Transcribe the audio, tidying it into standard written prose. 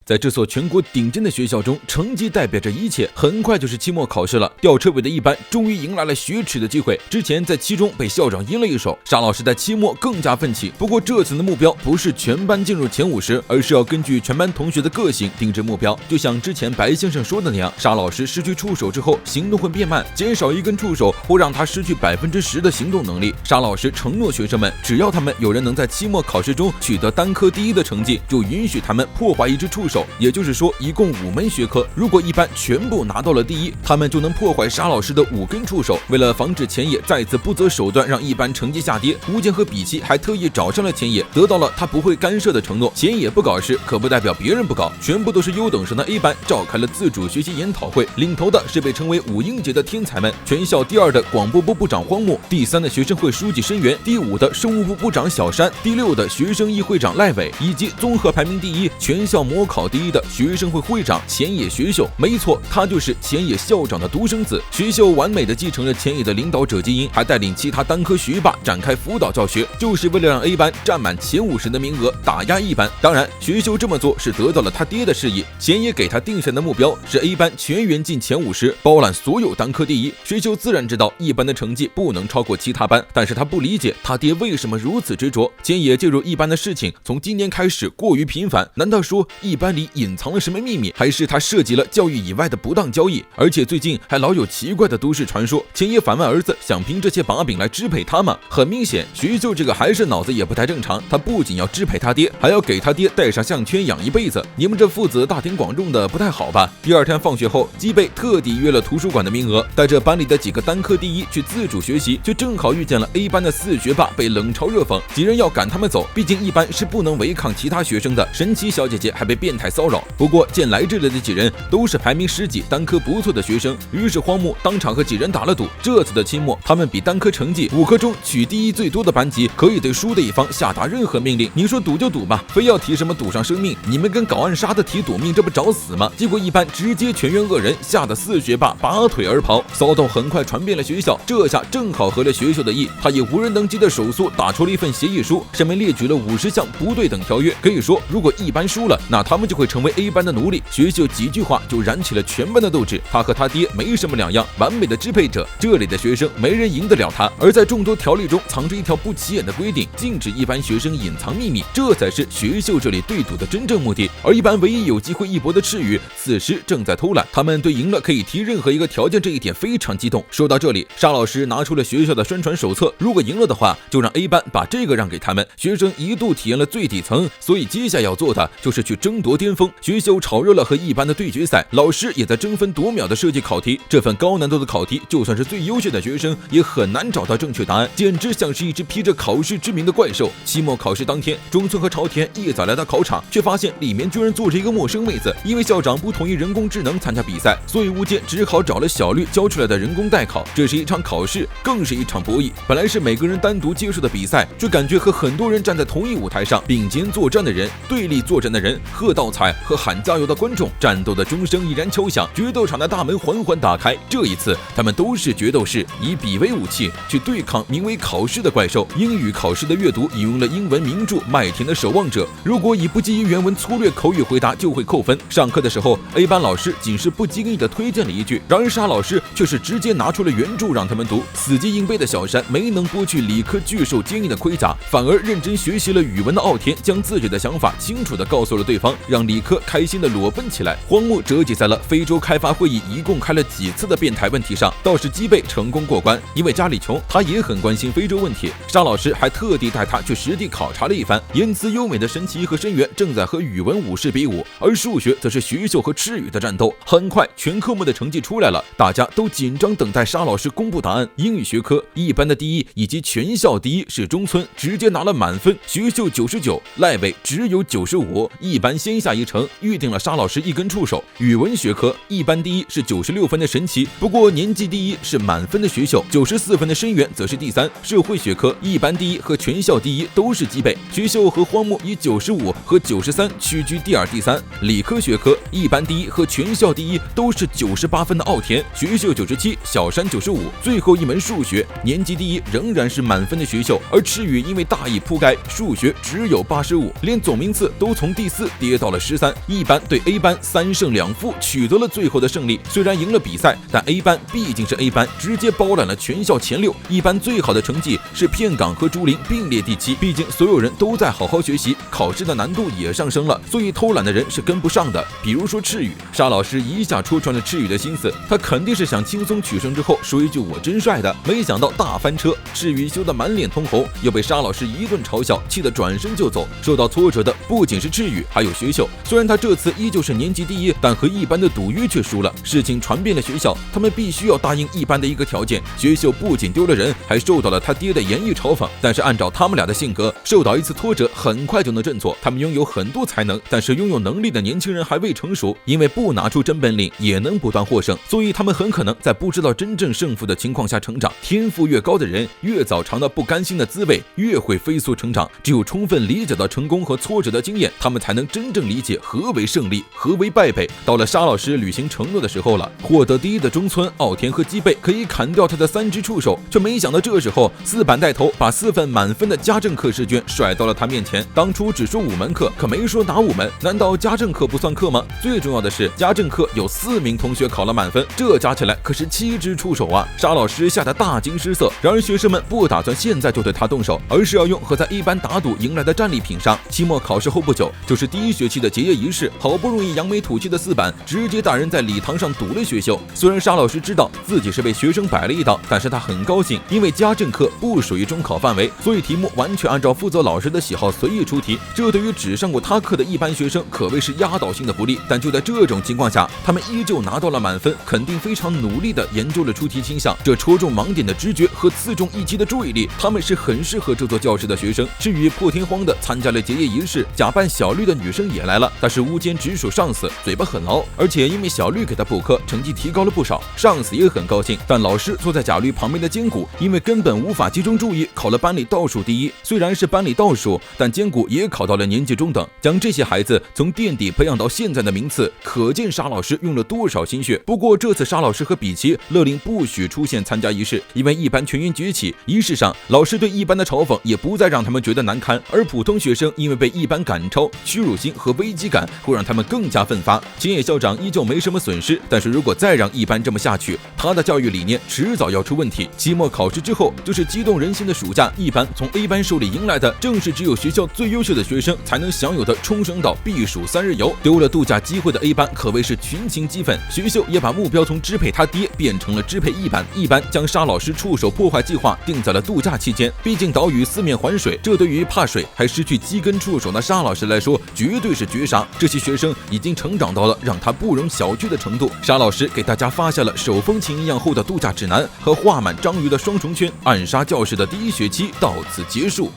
在这所全国顶尖的学校中，成绩代表着一切。很快就是期末考试了，吊车尾的一班终于迎来了雪耻的机会。之前在期中被校长阴了一手，沙老师在期末更加奋起。不过这次的目标不是全班进入前50，而是要根据全班同学的个性定制目标。就像之前白先生说的那样，沙老师失去触手之后，行动会变慢，减少一根触手会让他失去10%的行动能力。沙老师承诺学生们，只要他们有人能在期末考试中取得单科第一的成绩，就允许他们破坏一只触手。也就是说，一共5门学科，如果一班全部拿到了第一，他们就能破坏沙老师的5根触手。为了防止前野再次不择手段让一班成绩下跌，吴健和比奇还特意找上了前野，得到了他不会干涉的承诺。前野不搞事，可不代表别人不搞，全部都是优等生的 A 班召开了自主学习研讨会，领头的是被称为5英杰的天才们，全校第2的广播部部长荒木，第3的学生会书记申元，第5的生物部部长小山，第6的学生议会长赖伟，以及综合排名第1、全校模考第1的学生会会长前野学秀。没错，他就是前野校长的独生子。学秀完美的继承了前野的领导者基因，还带领其他单科学霸展开辅导教学，就是为了让 A 班占满前50的名额，打压一班。当然，学秀这么做是得到了他爹的示意。前野给他定下的目标是 A 班全员进前50，包揽所有单科第一。学秀自然知道一班的成绩不能超过其他班，但是他不理解他爹为什么如此执着。前野介入一班的事情从今年开始过于频繁，难道说一班里隐藏了什么秘密，还是他涉及了教育以外的不当交易？而且最近还老有奇怪的都市传说，前野反问儿子想凭这些把柄来支配他吗？很明显，学秀这个还是脑子也不太正常，他不仅要支配他爹，还要给他爹戴上项圈养一辈子。你们这父子大庭广众的不太好吧？第2天放学后，基贝特地约了图书馆的名额，带着班里的几个单科第一去自主学习，却正好遇见了 A 班的4学霸被冷嘲热讽，几人要赶他们走，毕竟一班是不能违抗其他学生的。神奇小姐姐还被变态骚扰。不过见来这里的几人都是排名10几、单科不错的学生，于是荒木当场和几人打了赌，这次的期末他们比单科成绩5科中取第一最多的班级可以对输的一方下达任何命令。你说赌就赌吧，非要提什么赌上生命，你们跟搞暗杀的提赌命，这不找死吗？结果一班直接全员恶人，吓得4学霸拔腿而跑，骚动很快传遍了学校。这下正好合了学秀的意，他以无人能及的手速打出了一份协议书，上面列举了50项不对等条约。可以说，如果一班输了，那他们就会成为 A 班的奴隶。学秀几句话就燃起了全班的斗志，他和他爹没什么两样，完美的支配者。这里的学生没人赢得了他。而在众多条例中藏着一条不起眼的规定，禁止一般学生隐藏秘密，这才是学秀这里对赌的真正目的。而一班唯一有机会一搏的赤羽，此时正在偷懒，他们对赢了可以提任何一个条件这一点非常激动。说到这里，沙老师拿出了学校的宣传手册，如果赢了的话，就让 A 班把这个让给他们。学生一度体验了最底层，所以接下来要做的就是去争夺巅峰。学秀炒热了和一班的对决赛，老师也在争分夺秒的设计考题。这份高难度的考题，就算是最优秀的学生也很难找到正确答案，简直像是一只披着考试之名的怪兽。期末考试当天，中村和朝田一早来到考场，却发现里面居然坐着一个陌生妹子。因为校长不同意人工智能参加比赛，所以吴健只好找了小绿教出来的人工代考。这是一场考试，更是一场博弈。本来是每个人单独接受的比赛，却感觉和很多人站在同一舞台上并肩作战的人、对立作战的人、喝倒彩和喊加油的观众。战斗的钟声依然敲响，决斗场的大门缓缓打开。这一次，他们都是决斗士，以笔为武器去对抗名为考试的怪兽。英语考试的阅读引用了英文名著《麦田的守望者》，如果以不基于原文粗略口语回答就会扣分。上课的时候 A 班老师仅是不经意地推荐了一句，然而沙老师却是直接拿出了原著让他们读。死记硬背的小山没能剥去理科巨兽坚硬的盔甲，反而认真学习了语文的傲天，将自己的想法清楚地告诉了对方，让理科开心地裸奔起来。荒木折戟在了非洲开发会议一共开了几次的变态问题上，倒是基贝成功过关。因为家里穷，他也很关心非洲问题，沙老师还特地带他去实地考察了一番。言辞优美的神奇和深源正在和语文武士比武，而数学则是学秀和赤羽的战斗。很快全科目的成绩出来了，大家都紧张等待沙老师公布答案。英语学科一班的第一以及全校第一是中村，直接拿了满分，学秀99，赖伟只有95，一班先下一城，预定了沙老师一根触手。语文学科一班第一是96分的神奇，不过年级第一是满分的学秀，94分的深源则是第3。社会学科一班第一和全校第一都是基贝，学秀和荒木以95和93屈居第2、第3。理科学科一班第一和全校第一都是98分的奥田，学秀97，小山95。最后一门数学，年级第一仍然是满分的学秀，而赤羽因为大意铺盖，数学只有85，连总名次都从第4跌到了了13，一班对 A 班3胜2负，取得了最后的胜利。虽然赢了比赛，但 A 班毕竟是 A 班，直接包揽了全校前6。一班最好的成绩是片岗和竹林并列第7，毕竟所有人都在好好学习，考试的难度也上升了，所以偷懒的人是跟不上的。比如说赤羽，沙老师一下戳穿了赤羽的心思，他肯定是想轻松取胜之后说一句我真帅的，没想到大翻车，赤羽羞得满脸通红，又被沙老师一顿嘲笑，气得转身就走。受到挫折的不仅是赤羽，还有学秀。虽然他这次依旧是年级第1，但和一班的赌约却输了。事情传遍了学校，他们必须要答应一班的一个条件。学秀不仅丢了人，还受到了他爹的严厉嘲讽。但是按照他们俩的性格，受到一次挫折很快就能振作。他们拥有很多才能，但是拥有能力的年轻人还未成熟，因为不拿出真本领也能不断获胜，所以他们很可能在不知道真正胜负的情况下成长。天赋越高的人，越早尝到不甘心的滋味，越会飞速成长。只有充分理解到成功和挫折的经验，他们才能真正理解何为胜利，何为败北。到了沙老师履行承诺的时候了，获得第1的中村、奥田和基贝可以砍掉他的3只触手，却没想到这时候四板带头把4份满分的家政课试卷甩到了他面前。当初只说5门课，可没说哪5门，难道家政课不算课吗？最重要的是家政课有4名同学考了满分，这加起来可是7只触手啊！沙老师吓得大惊失色。然而学生们不打算现在就对他动手，而是要用和在一班打赌赢来的战利品上。期末考试后不久，就是第1学期的结业仪式，好不容易扬眉吐气的4板直接大人在礼堂上赌了学秀。虽然沙老师知道自己是被学生摆了一道，但是他很高兴，因为家政课不属于中考范围，所以题目完全按照负责老师的喜好随意出题。这对于只上过他课的一般学生可谓是压倒性的不利。但就在这种情况下，他们依旧拿到了满分，肯定非常努力地研究了出题倾向。这戳中盲点的直觉和刺中一击的注意力，他们是很适合这座教室的学生。至于破天荒地参加了结业仪式，假扮小绿的女生也来了，但是无坚直属上司嘴巴很牢，而且因为小绿给他补课，成绩提高了不少，上司也很高兴。但老师坐在贾绿旁边的坚果，因为根本无法集中注意，考了班里倒数第1。虽然是班里倒数，但坚果也考到了年级中等。将这些孩子从垫底培养到现在的名次，可见沙老师用了多少心血。不过这次沙老师和比奇勒令不许出现参加仪式，因为一班全员崛起。仪式上，老师对一班的嘲讽也不再让他们觉得难堪，而普通学生因为被一班赶超，屈辱心和危机感会让他们更加奋发。青野校长依旧没什么损失，但是如果再让一班这么下去，他的教育理念迟早要出问题。期末考试之后，就是激动人心的暑假，一班从 A 班手里迎来的，正是只有学校最优秀的学生才能享有的冲绳岛避暑3日游。丢了度假机会的 A 班可谓是群情激愤，学校也把目标从支配他爹变成了支配一班。一班将沙老师触手破坏计划定在了度假期间，毕竟岛屿4面环水，这对于怕水还失去机根触手的沙老师来说绝对是绝杀。这些学生已经成长到了让他不容小觑的程度。沙老师给大家发下了手风琴一样厚的度假指南和画满章鱼的双重圈。暗杀教室的第1学期到此结束。